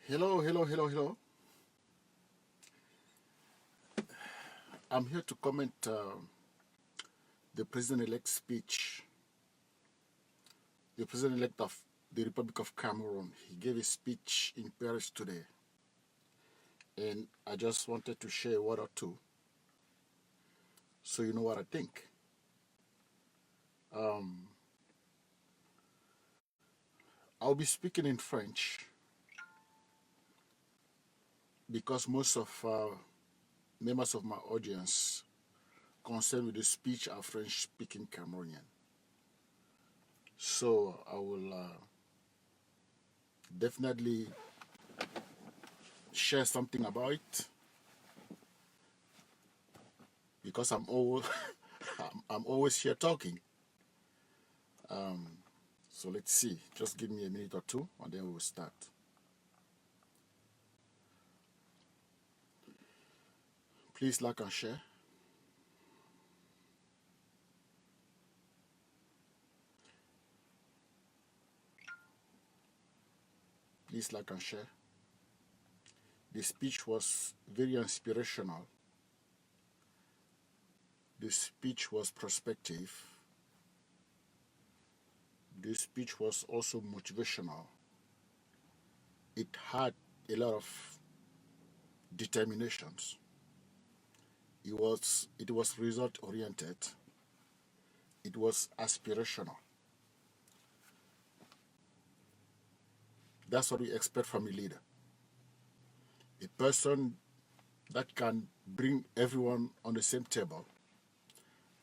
Hello, hello, hello, hello. I'm here to comment the president-elect's speech. The president-elect of the Republic of Cameroon. He gave a speech in Paris today. And I just wanted to share a word or two so you know what I think. I'll be speaking in French because most of members of my audience concerned with the speech are French-speaking Cameroonian. So I will definitely share something about it because I'm always here talking. So let's see. Just give me a minute or two, and then we will start. Please like and share. Please like and share. The speech was very inspirational. The speech was prospective. The speech was also motivational. It had a lot of determinations. It was result oriented. It was aspirational. That's what we expect from a leader. A person that can bring everyone on the same table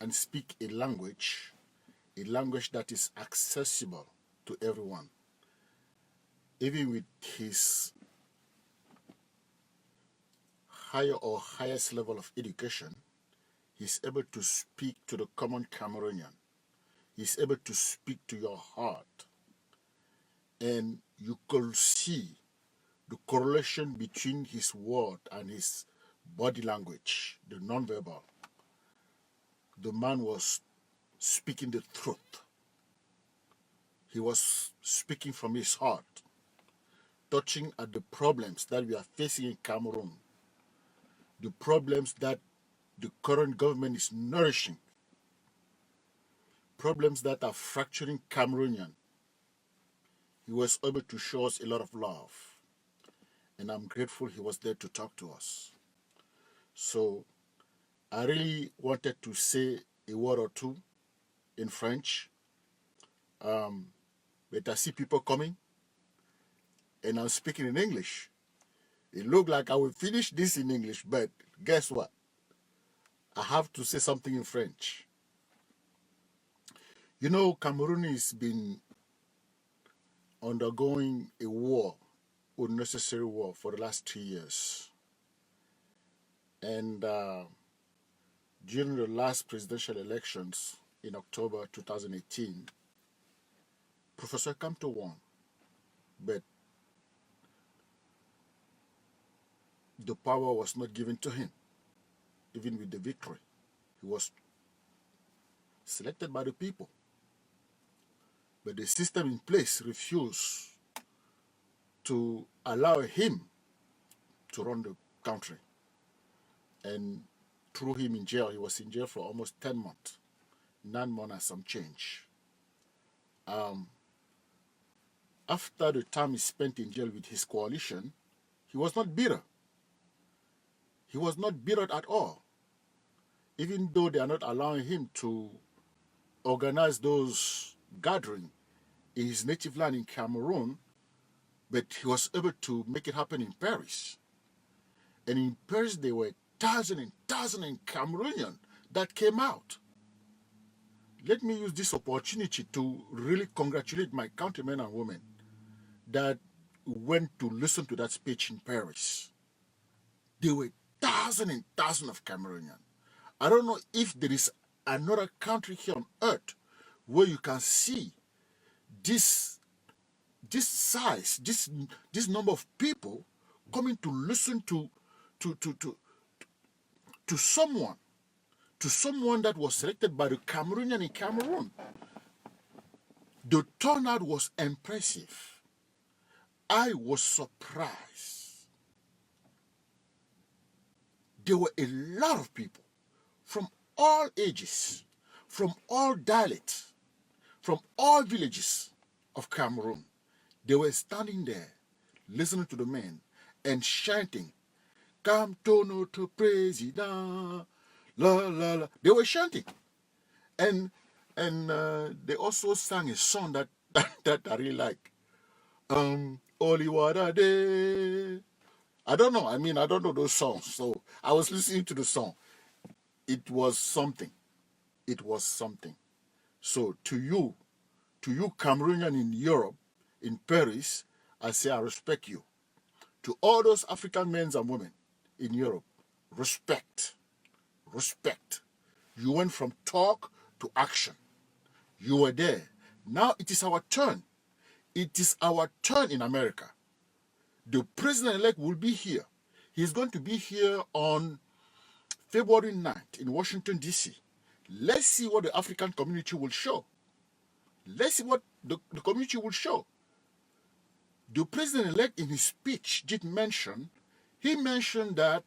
and speak a language that is accessible to everyone. Even with his higher or highest level of education, he's able to speak to the common Cameroonian. He's able to speak to your heart. And you could see the correlation between his word and his body language, the nonverbal. The man was speaking the truth. He was speaking from his heart, touching at the problems that we are facing in Cameroon, the problems that the current government is nourishing, problems that are fracturing Cameroonian. He was able to show us a lot of love, and I'm grateful he was there to talk to us. So I really wanted to say a word or two in French, but I see people coming, and I'm speaking in English. It looked like I will finish this in English, but guess what? I have to say something in French. You know, Cameroon has been undergoing a war, unnecessary war, for the last 3 years. And during the last presidential elections in October 2018, Professor KAMTO won, but the power was not given to him, even with the victory. He was selected by the people, but the system in place refused to allow him to run the country and threw him in jail. He was in jail for almost 10 months, 9 months and some change. After the time he spent in jail with his coalition, he was not bitter. He was not bitter at all. Even though they are not allowing him to organize those gatherings in his native land in Cameroon, but he was able to make it happen in Paris. And in Paris, there were thousands and thousands of Cameroonians that came out. Let me use this opportunity to really congratulate my countrymen and women that went to listen to that speech in Paris. There were thousands and thousands of Cameroonians. I don't know if there is another country here on earth where you can see this size, this number of people coming to listen to someone that was selected by the Cameroonian in Cameroon. The turnout was impressive. I was surprised. There were a lot of people from all ages, from all dialects, from all villages of Cameroon. They were standing there, listening to the men and chanting, "Kamto notre président, la la la." They were chanting, and they also sang a song that I really like. Oliwada de. I don't know. I mean, I don't know those songs. So I was listening to the song. It was something. It was something. So to you Cameroonian in Europe, in Paris, I say I respect you. To all those African men and women in Europe, respect. Respect. You went from talk to action. You were there. Now it is our turn. It is our turn in America. The president-elect will be here. He's going to be here on February 9th in Washington, D.C. Let's see what the African community will show. Let's see what the community will show. The president-elect in his speech did mention, he mentioned that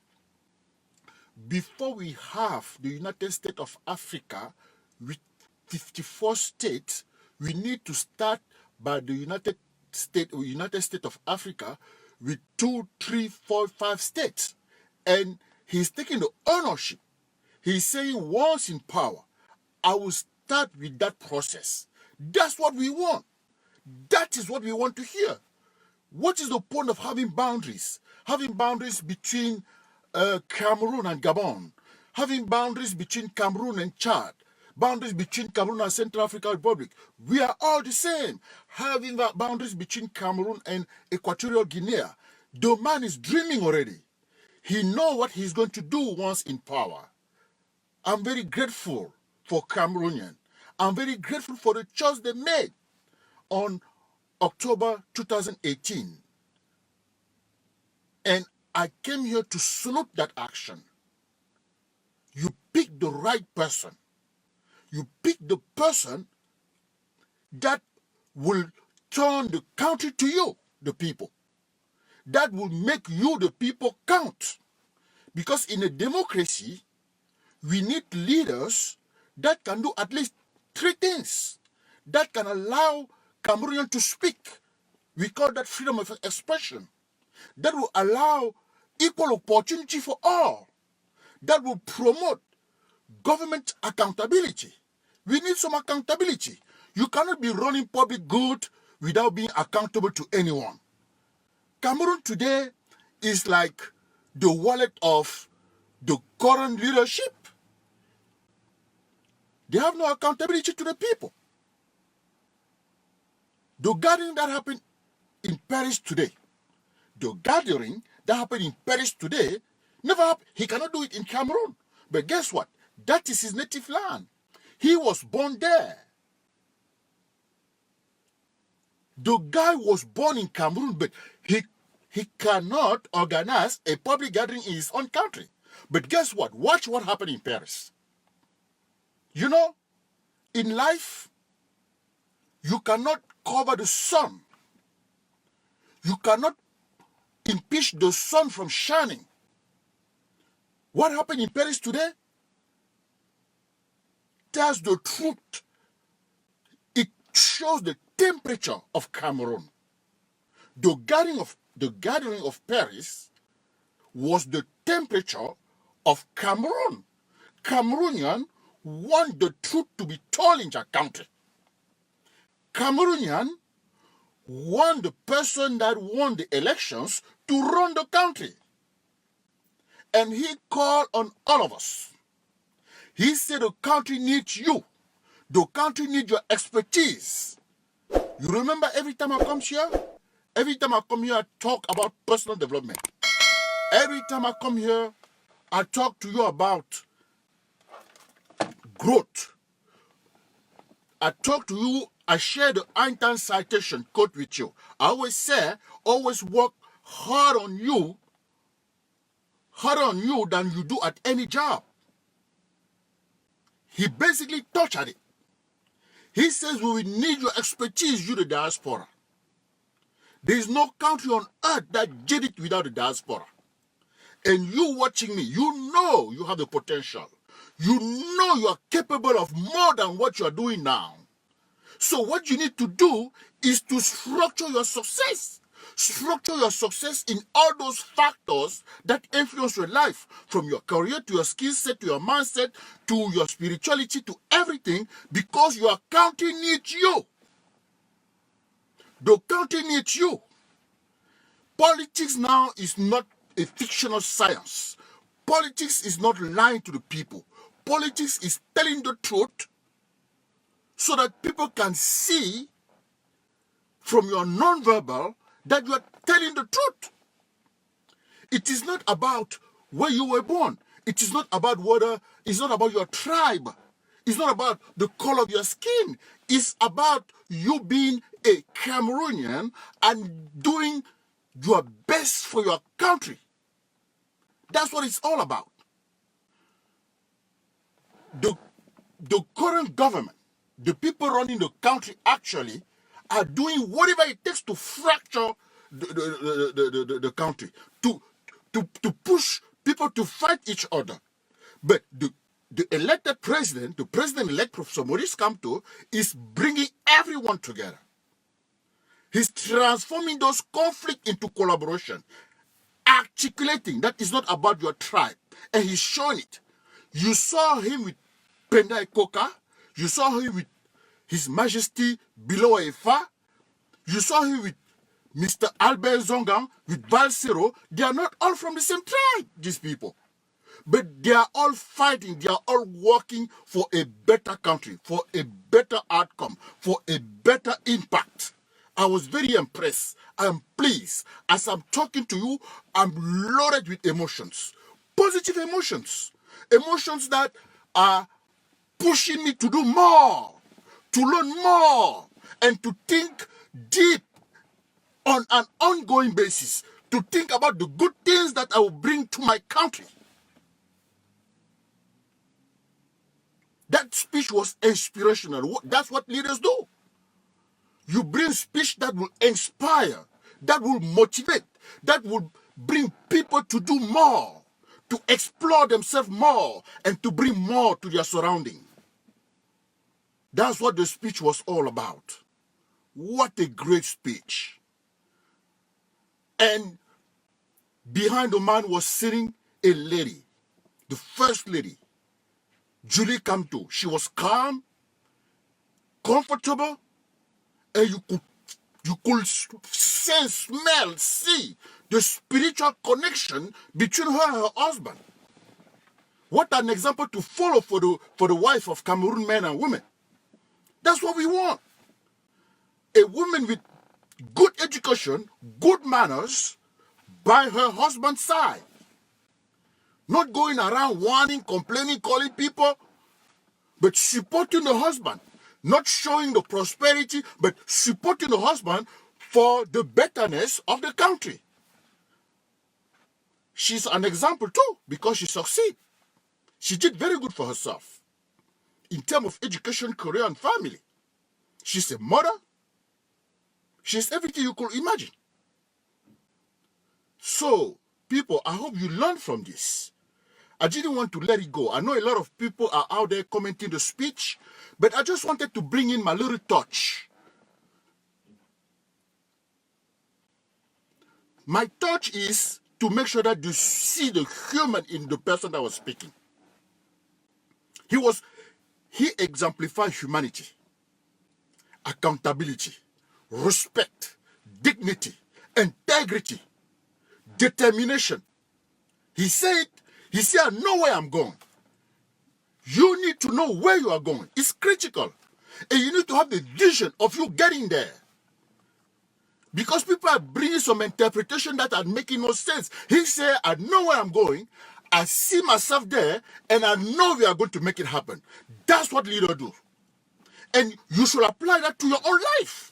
before we have the United States of Africa with 54 states, we need to start by the United States of Africa with 2, 3, 4, 5 states. And he's taking the ownership. He's saying once in power, I will start with that process. That's what we want. That is what we want to hear. What is the point of having boundaries? Having boundaries between Cameroon and Gabon, having boundaries between Cameroon and Chad, boundaries between Cameroon and Central African Republic. We are all the same. Having boundaries between Cameroon and Equatorial Guinea. The man is dreaming already. He knows what he's going to do once in power. I'm very grateful for Cameroonian. I'm very grateful for the choice they made on October 2018. And I came here to salute that action. You pick the right person. You pick the person that will turn the country to you, the people. That will make you, the people, count. Because in a democracy, we need leaders that can do at least 3 things. That can allow Cameroonians to speak. We call that freedom of expression. That will allow equal opportunity for all. That will promote government accountability. We need some accountability. You cannot be running public good without being accountable to anyone. Cameroon today is like the wallet of the current leadership. They have no accountability to the people. The gathering that happened in Paris today, never happened. He cannot do it in Cameroon. But guess what? That is his native land. He was born there. The guy was born in Cameroon, but he cannot organize a public gathering in his own country. But guess what? Watch what happened in Paris. You know, in life, you cannot cover the sun. You cannot impeach the sun from shining. What happened in Paris today? Tells the truth. It shows the temperature of Cameroon. The gathering of Paris was the temperature of Cameroon. Cameroonian want the truth to be told in their country. Cameroonian want the person that won the elections to run the country. And he called on all of us. He said the country needs you. The country needs your expertise. You remember every time I come here? Every time I come here, I talk about personal development. Every time I come here, I talk to you about growth. I talk to you, I share the Einstein citation quote with you. I always say, always work harder on you than you do at any job. He basically touched at it. He says we will need your expertise, you the diaspora. There is no country on earth that did it without the diaspora. And you watching me, you know you have the potential. You know you are capable of more than what you are doing now. So what you need to do is to structure your success. Structure your success in all those factors that influence your life, from your career to your skill set, to your mindset, to your spirituality, to everything, because your country needs you. The country needs you. Politics now is not a fictional science. Politics is not lying to the people. Politics is telling the truth so that people can see from your nonverbal that you are telling the truth. It is not about where you were born. It is not about whether, it's not about your tribe. It's not about the color of your skin. It's about you being a Cameroonian and doing your best for your country. That's what it's all about. The current government, the people running the country actually are doing whatever it takes to fracture the country, to push people to fight each other. But the elected president, the president-elect Professor Maurice KAMTO, is bringing everyone together. He's transforming those conflicts into collaboration, articulating that it's not about your tribe, and he's showing it. You saw him with Penda Koka, you saw him with His Majesty Bilo Efa, you saw him with Mr. Albert Zongang, with Balsero. They are not all from the same tribe, these people. But they are all fighting, they are all working for a better country, for a better outcome, for a better impact. I was very impressed. I am pleased. As I'm talking to you, I'm loaded with emotions. Positive emotions. Emotions that are pushing me to do more, to learn more, and to think deep on an ongoing basis, to think about the good things that I will bring to my country. That speech was inspirational. That's what leaders do. You bring speech that will inspire, that will motivate, that will bring people to do more, to explore themselves more, and to bring more to their surrounding. That's what the speech was all about. What a great speech. And behind the man was sitting a lady, the first lady, Julie KAMTO. She was calm, comfortable, and you could sense, smell, see the spiritual connection between her and her husband. What an example to follow for the wife of Cameroon men and women. That's what we want. A woman with good education, good manners, by her husband's side. Not going around whining, complaining, calling people, but supporting the husband. Not showing the prosperity, but supporting the husband for the betterness of the country. She's an example too, because she succeeded. She did very good for herself in terms of education, career, and family. She's a mother. She's everything you could imagine. So, people, I hope you learned from this. I didn't want to let it go. I know a lot of people are out there commenting the speech, but I just wanted to bring in my little touch. My touch is to make sure that you see the human in the person that was speaking. He exemplified humanity, accountability, respect, dignity, integrity, determination. He said, I know where I'm going. You need to know where you are going. It's critical. And you need to have the vision of you getting there. Because people are bringing some interpretation that are making no sense. He said, I know where I'm going. I see myself there. And I know we are going to make it happen. That's what leaders do. And you should apply that to your own life.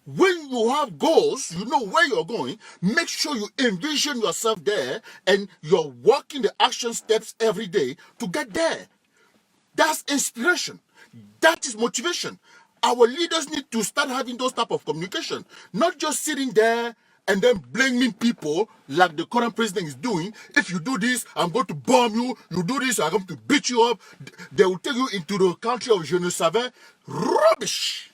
When you have goals, you know where you're going, make sure you envision yourself there and you're walking the action steps every day to get there. That's inspiration. That is motivation. Our leaders need to start having those type of communication, not just sitting there and then blaming people like the current president is doing. If you do this, I'm going to bomb you. You do this, I'm going to beat you up. They will take you into the country of je ne savais. Rubbish.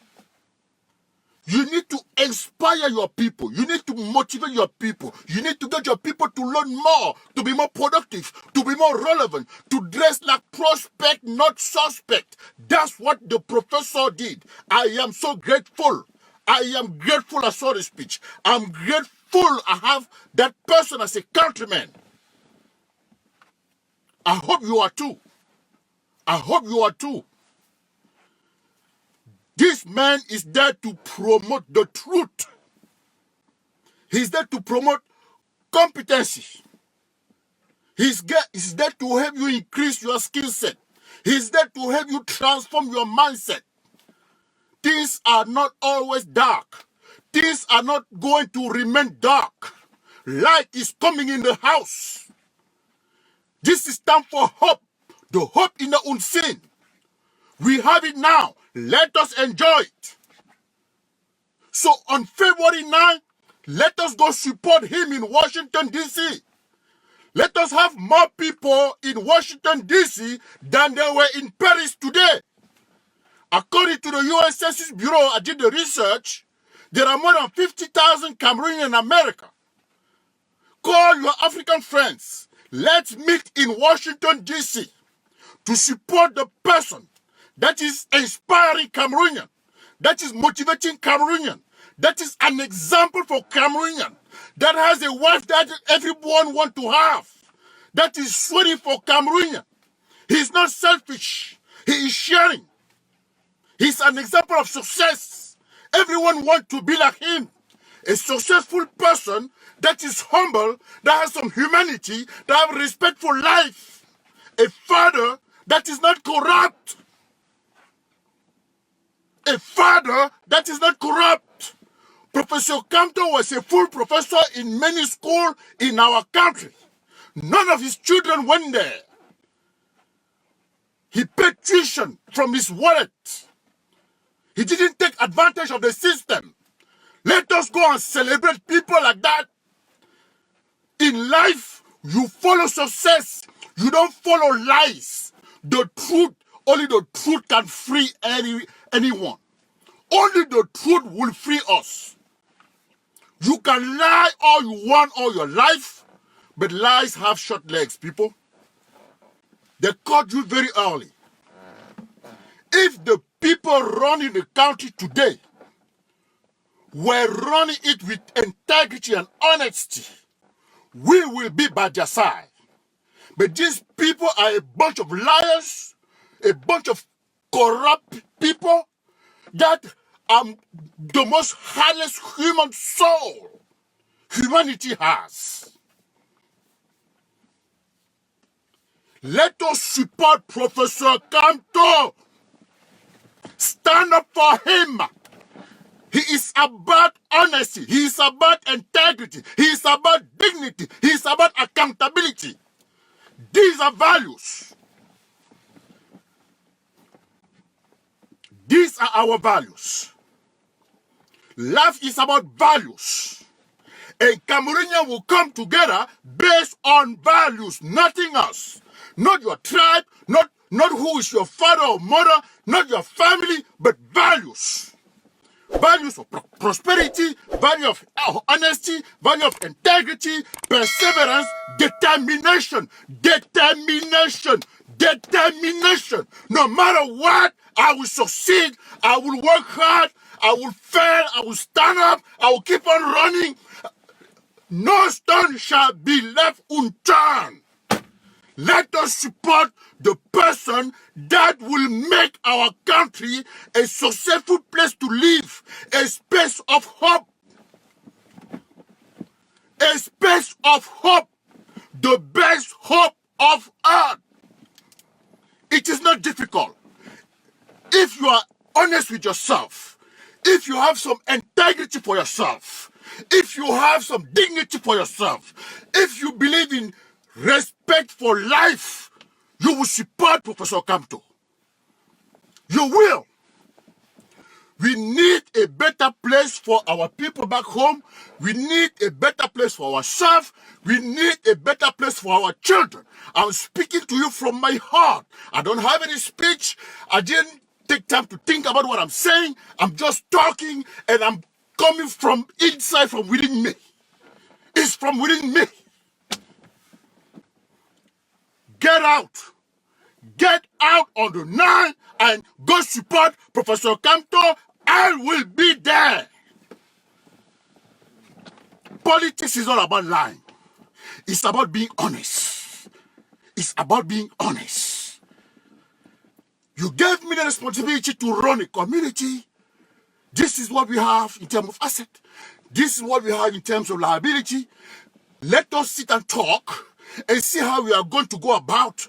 You need to inspire your people. You need to motivate your people. You need to get your people to learn more, to be more productive, to be more relevant, to dress like prospect, not suspect. That's what the professor did. I am so grateful. I am grateful I saw the speech. I'm grateful I have that person as a countryman. I hope you are too. I hope you are too. This man is there to promote the truth. He's there to promote competency. He's there to help you increase your skill set. He's there to help you transform your mindset. Things are not always dark. Things are not going to remain dark. Light is coming in the house. This is time for hope. The hope in the unseen. We have it now. Let us enjoy it. So on February 9th, let us go support him in Washington, D.C. Let us have more people in Washington, D.C. than there were in Paris today. According to the U.S. Census Bureau, I did the research, there are more than 50,000 Cameroonians in America. Call your African friends. Let's meet in Washington, D.C. to support the person that is inspiring Cameroonian, that is motivating Cameroonian, that is an example for Cameroonian, that has a wife that everyone wants to have, that is sweating for Cameroonian. He's not selfish. He is sharing. He's an example of success. Everyone wants to be like him. A successful person that is humble, that has some humanity, that has respect for life. A father that is not corrupt. A father that is not corrupt. Professor KAMTO was a full professor in many schools in our country. None of his children went there. He paid tuition from his wallet. He didn't take advantage of the system. Let us go and celebrate people like that. In life, you follow success. You don't follow lies. The truth, only the truth can free anyone. Only the truth will free us. You can lie all you want all your life, but lies have short legs, people. They caught you very early. If the people running the country today were running it with integrity and honesty, we will be by their side. But these people are a bunch of liars, a bunch of corrupt people that are the most highest human soul humanity has. Let us support Professor KAMTO. Stand up for him. He is about honesty. He is about integrity. He is about dignity. He is about accountability. These are values. These are our values. Life is about values. A Cameroonian will come together based on values, nothing else. Not your tribe, not who is your father or mother, not your family, but values. Values of prosperity, value of honesty, value of integrity, perseverance, determination, determination, determination. No matter what, I will succeed, I will work hard, I will fail, I will stand up, I will keep on running. No stone shall be left unturned. Let us support the person that will make our country a successful place to live, a space of hope. A space of hope, the best hope of earth. It is not difficult. If you are honest with yourself, if you have some integrity for yourself, if you have some dignity for yourself, if you believe in respect for life, you will support Professor KAMTO. You will. We need a better place for our people back home. We need a better place for ourselves. We need a better place for our children. I'm speaking to you from my heart. I don't have any speech. I didn't take time to think about what I'm saying. I'm just talking, and I'm coming from inside, from within me. It's from within me. Get out. Get out on the 9 and go support Professor KAMTO. I will be there. Politics is all about lying. It's about being honest. It's about being honest. You gave me the responsibility to run a community. This is what we have in terms of asset. This is what we have in terms of liability. Let us sit and talk and see how we are going to go about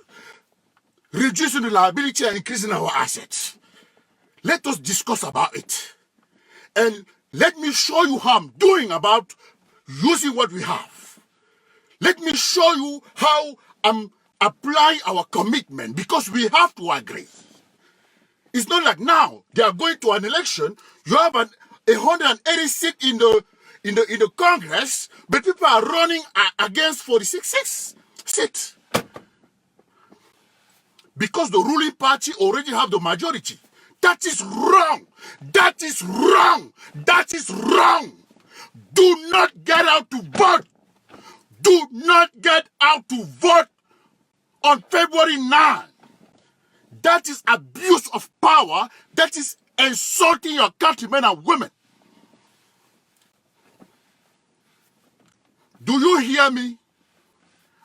reducing the liability and increasing our assets. Let us discuss about it. And let me show you how I'm doing about using what we have. Let me show you how I'm applying our commitment, because we have to agree. It's not like now they are going to an election. You have 180 seats in the Congress, but people are running against 46 seats because the ruling party already have the majority. That is wrong. That is wrong. That is wrong. Do not get out to vote. Do not get out to vote on February 9. That is abuse of power. That is insulting your countrymen and women. Do you hear me?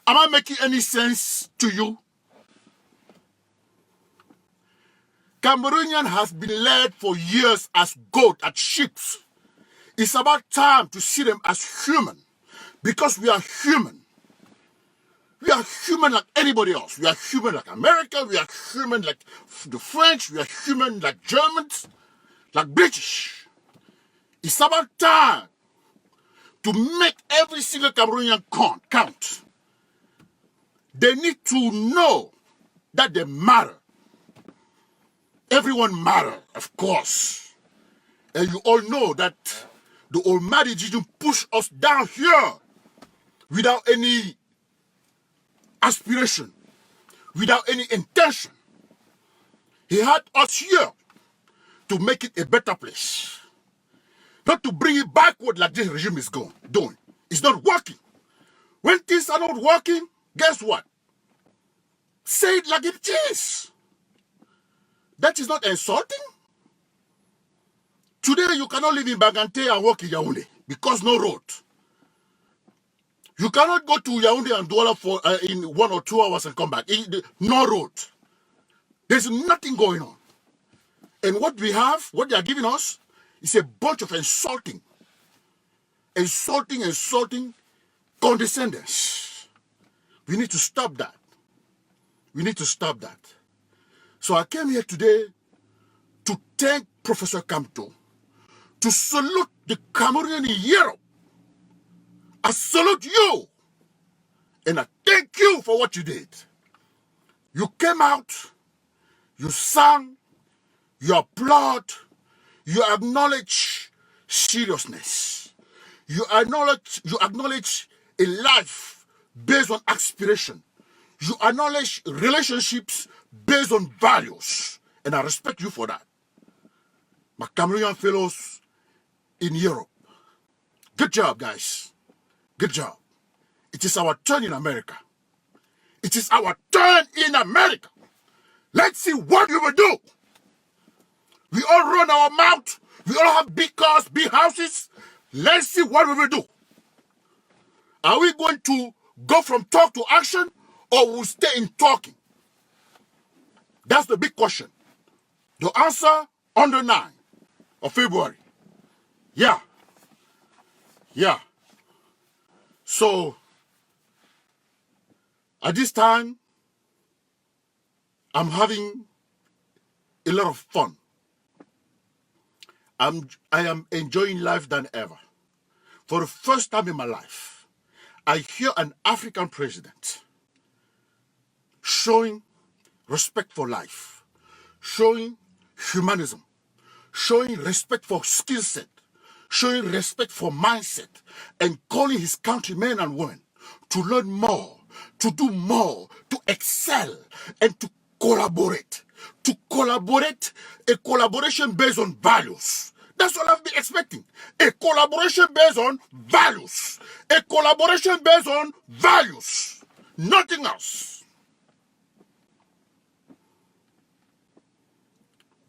Am I making any sense to you? Cameroonian has been led for years as goat, as sheep. It's about time to see them as human, because we are human. We are human like anybody else. We are human like America. We are human like the French. We are human like Germans, like British. It's about time to make every single Cameroonian count. They need to know that they matter. Everyone matters, of course. And you all know that the Almighty didn't push us down here without any aspiration, without any intention. He had us here to make it a better place, not to bring it backward like this regime is doing. It's not working. When things are not working, guess what? Say it like it is. That is not insulting. Today you cannot live in Bagante and work in Yaoundé because no road. You cannot go to Yaoundé and Douala for in 1 or 2 hours and come back. No road. There's nothing going on. And what we have, what they are giving us, is a bunch of insulting condescendence. We need to stop that. We need to stop that. So I came here today to thank Professor KAMTO, to salute the Cameroonian in Europe. I salute you, and I thank you for what you did. You came out, you sang, you applaud, you acknowledge seriousness. You acknowledge a life based on aspiration. You acknowledge relationships based on values, and I respect you for that. My Cameroonian fellows in Europe, good job, guys. Good job. It is our turn in America. It is our turn in America. Let's see what we will do. We all run our mouth. We all have big cars, big houses. Let's see what we will do. Are we going to go from talk to action, or will stay in talking? That's the big question. The answer on the 9th of February. Yeah. So, at this time, I'm having a lot of fun. I am enjoying life than ever. For the first time in my life, I hear an African president showing respect for life, showing humanism, showing respect for skill set, showing respect for mindset, and calling his countrymen and women to learn more, to do more, to excel, and to collaborate. To collaborate, a collaboration based on values. That's all I've been expecting. A collaboration based on values. A collaboration based on values. Nothing else.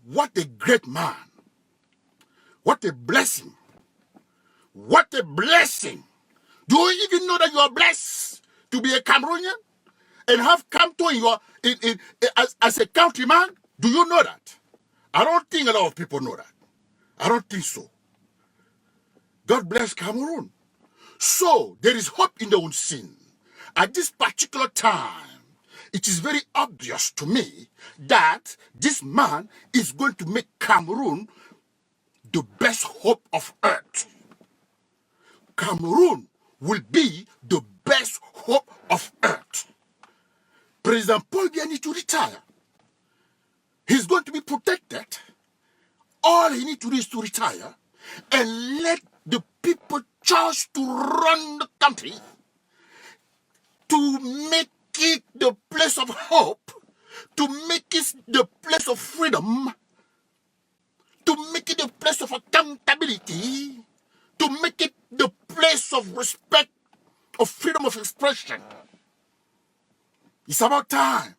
What a great man. What a blessing. What a blessing. Do you even know that you are blessed to be a Cameroonian and have Kamto in your as a countryman? Do you know that? I don't think a lot of people know that. I don't think so. God bless Cameroon. So there is hope in the unseen. At this particular time, it is very obvious to me that this man is going to make Cameroon the best hope of earth. Cameroon will be the best hope of earth. President Paul Biya needs to retire. He's going to be protected. All he needs to do is to retire and let the people choose to run the country, to make it the place of hope, to make it the place of freedom, to make it the place of accountability, to make it the place of respect, of freedom of expression. It's about time.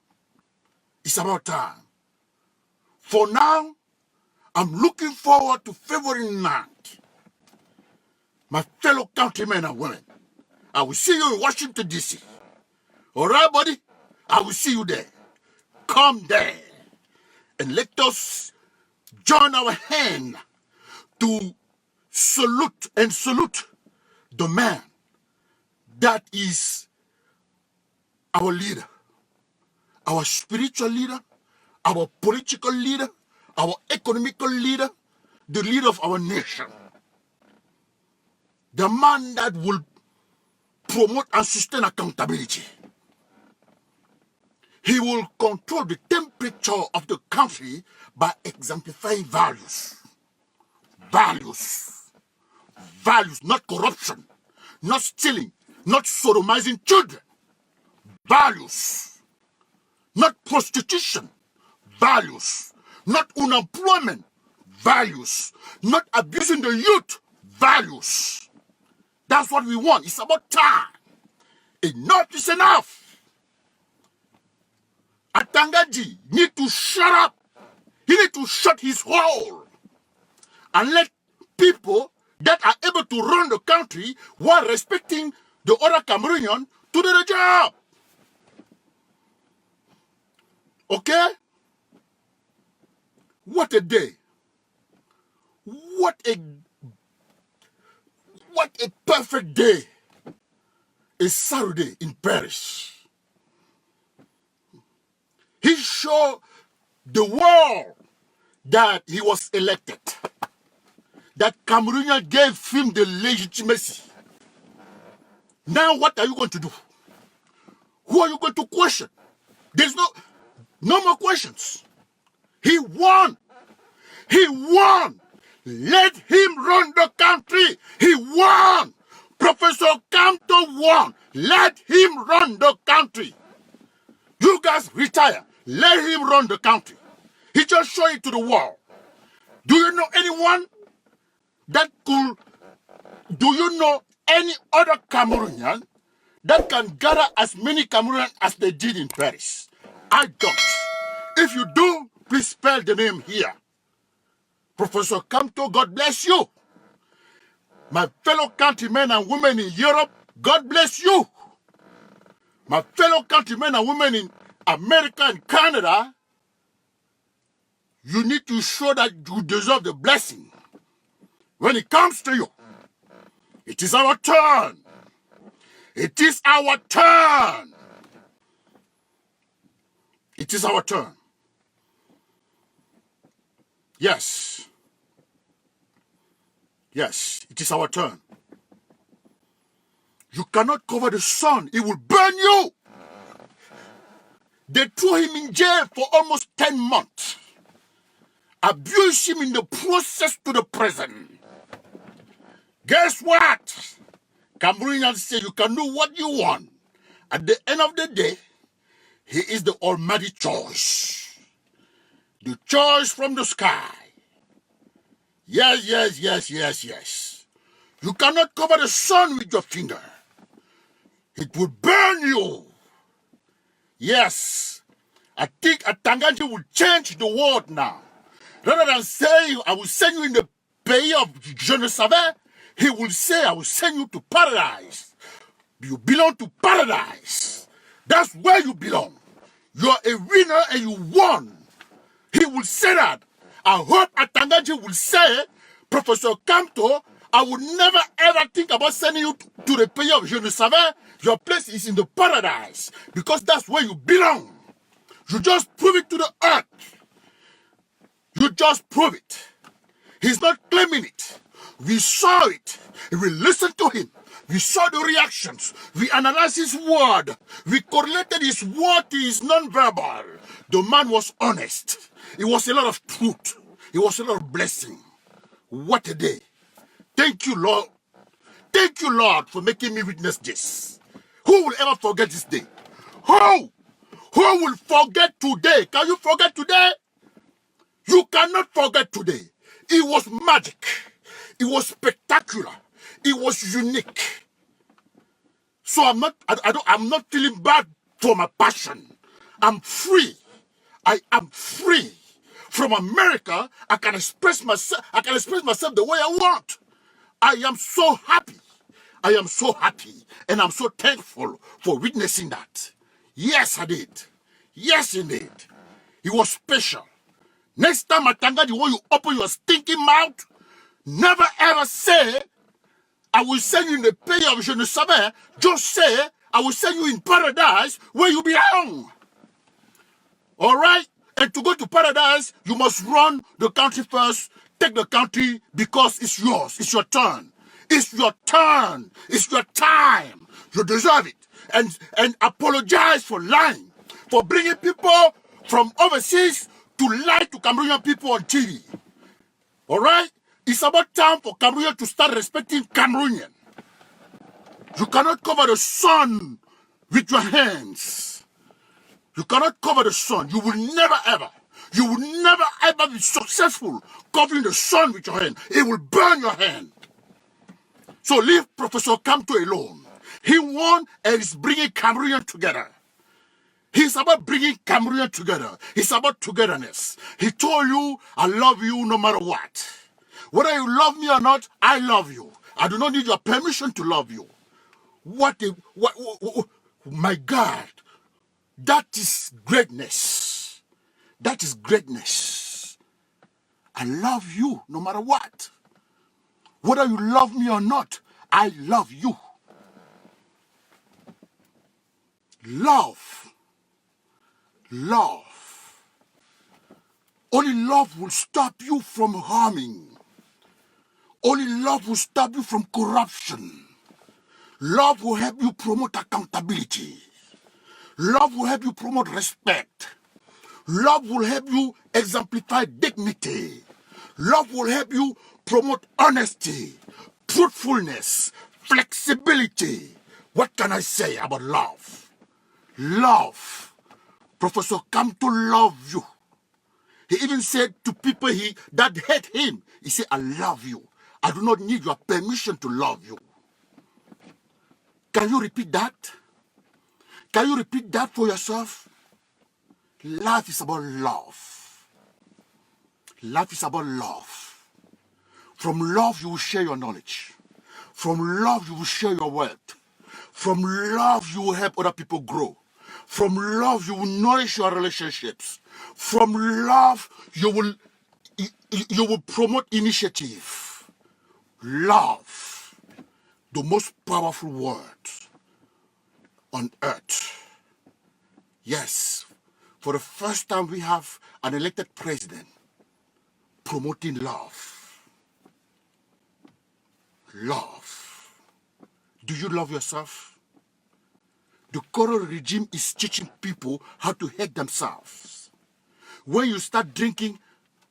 It's about time. For now, I'm looking forward to February 9th. My fellow countrymen and women, I will see you in Washington, D.C. All right, buddy? I will see you there. Come there. And let us join our hand to salute the man that is our leader, our spiritual leader, our political leader, our economical leader, the leader of our nation. The man that will promote and sustain accountability. He will control the temperature of the country by exemplifying values. Values. Values, not corruption, not stealing, not sodomizing children. Values. Not prostitution. Values. Not unemployment. Values. Not abusing the youth. Values. That's what we want. It's about time. Enough is enough. Atangaji need to shut up. He need to shut his hole and let people that are able to run the country while respecting the other Cameroonian to do the job. Okay? What a day. What a perfect day. A Saturday in Paris. He showed the world that he was elected. That Cameroonian gave him the legitimacy. Now what are you going to do? Who are you going to question? There's no more questions. He won. He won. Let him run the country. He won. Professor KAMTO won. Let him run the country. You guys retire. Let him run the country. He just showed it to the world. Do you know anyone that could... Do you know any other Cameroonian that can gather as many Cameroonians as they did in Paris? I don't. If you do, please spell the name here. Professor KAMTO, God bless you. My fellow countrymen and women in Europe, God bless you. My fellow countrymen and women in America and Canada, you need to show that you deserve the blessing. When it comes to you, it is our turn. It is our turn. It is our turn. Yes. Yes, it is our turn. You cannot cover the sun. It will burn you. They threw him in jail for almost 10 months. abuse him in the process to the prison. Guess what? Cameroonians say you can do what you want. At the end of the day, he is the almighty choice. The choice from the sky. Yes, yes, yes, yes, yes. You cannot cover the sun with your finger. It will burn you. Yes. I think Atanganji will change the world now. Rather than saying, I will send you in the pays of je ne savais, he will say, I will send you to paradise. You belong to paradise. That's where you belong. You are a winner and you won. He will say that. I hope Atanganji will say, Professor KAMTO, I would never ever think about sending you to the pays of je ne savais. Your place is in the paradise because that's where you belong. You just prove it to the earth. You just prove it. He's not claiming it. We saw it. We listened to him. We saw the reactions. We analyzed his word. We correlated his word to his non-verbal. The man was honest. It was a lot of truth. It was a lot of blessing. What a day. Thank you, Lord. Thank you, Lord, for making me witness this. Who will ever forget this day? Who? Who will forget today? Can you forget today? You cannot forget today. It was magic. It was spectacular. It was unique. So I'm not feeling bad for my passion. I'm free. I am free. From America, I can express myself the way I want. I am so happy. I am so happy. And I'm so thankful for witnessing that. Yes, I did. Yes, indeed. It was special. Next time, Atanga, the way you open your stinking mouth, never ever say, I will send you in the pays of je ne savais. Just say, I will send you in paradise where you belong. All right? And to go to paradise, you must run the country first. Take the country because it's yours. It's your turn. It's your turn. It's your time. You deserve it. And apologize for lying. For bringing people from overseas to lie to Cameroonian people on TV. All right? It's about time for Cameroonian to start respecting Cameroonian. You cannot cover the sun with your hands. You cannot cover the sun. You will never ever be successful covering the sun with your hand. It will burn your hand. So leave Professor KAMTO alone. He won and is bringing Cameroonian together. He's about bringing Cameroonian together. It's about togetherness. He told you, I love you no matter what. Whether you love me or not, I love you. I do not need your permission to love you. My God. That is greatness. That is greatness. I love you no matter what. Whether you love me or not, I love you. Love. Love. Only love will stop you from harming. Only love will stop you from corruption. Love will help you promote accountability. Love will help you promote respect. Love will help you exemplify dignity. Love will help you promote honesty, truthfulness, flexibility. What can I say about love? Love. Professor KAMTO loves you. He even said to people that hate him, he said, I love you. I do not need your permission to love you. Can you repeat that? Can you repeat that for yourself? Life is about love. Life is about love. From love, you will share your knowledge. From love, you will share your wealth. From love, you will help other people grow. From love, you will nourish your relationships. From love, you will promote initiative. Love, the most powerful word on earth. Yes, for the first time we have an elected president promoting love. Love. Do you love yourself? The current regime is teaching people how to hate themselves. When you start drinking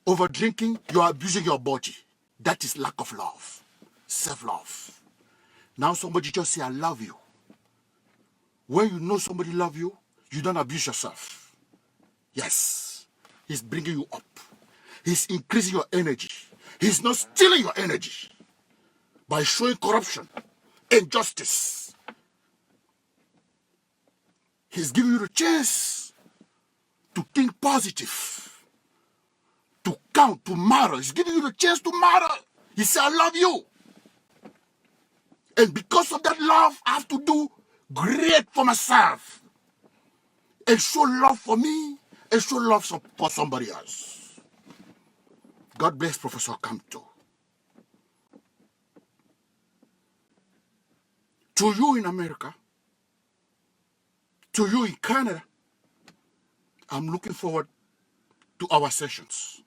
Over drinking, you are abusing your body. That is lack of love, self-love. Now somebody just say, I love you. When you know somebody love you, you don't abuse yourself. Yes, he's bringing you up. He's increasing your energy. He's not stealing your energy by showing corruption, injustice. He's giving you the chance to think positive, to count, to matter. He's giving you the chance to matter. He said, I love you. And because of that love, I have to do great for myself. And show love for me, and show love for somebody else. God bless Professor KAMTO. To you in America, to you in Canada, I'm looking forward to our sessions.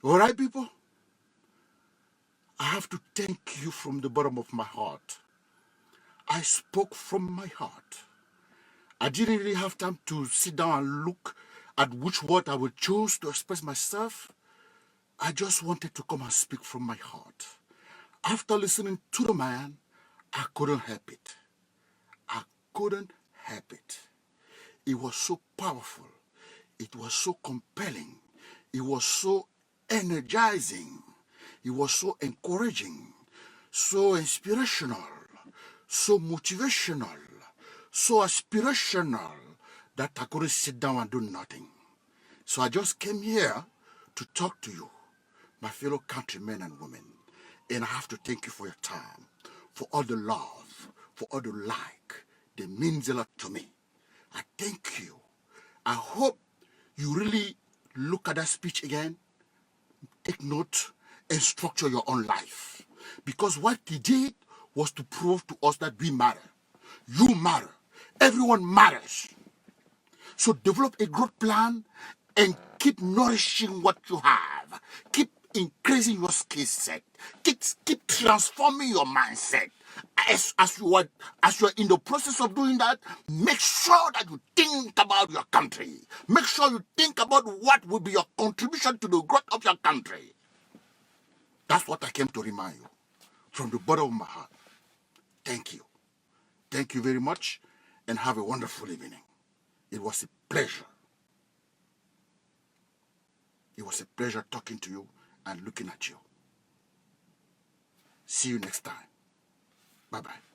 All right, people? I have to thank you from the bottom of my heart. I spoke from my heart. I didn't really have time to sit down and look at which word I would choose to express myself. I just wanted to come and speak from my heart. After listening to the man, I couldn't help it. I couldn't help it. It was so powerful. It was so compelling. It was so energizing. It was so encouraging, so inspirational, so motivational, so aspirational that I couldn't sit down and do nothing. So I just came here to talk to you, my fellow countrymen and women. And I have to thank you for your time, for all the love, for all the like. That means a lot to me. I thank you. I hope you really look at that speech again, take note, and structure your own life. Because what he did was to prove to us that we matter. You matter. Everyone matters. So develop a growth plan and keep nourishing what you have. Keep increasing your skill set. Keep transforming your mindset. As you are in the process of doing that, make sure that you think about your country. Make sure you think about what will be your contribution to the growth of your country. That's what I came to remind you from the bottom of my heart. Thank you. Thank you very much, and have a wonderful evening. It was a pleasure. It was a pleasure talking to you and looking at you. See you next time. Bye-bye.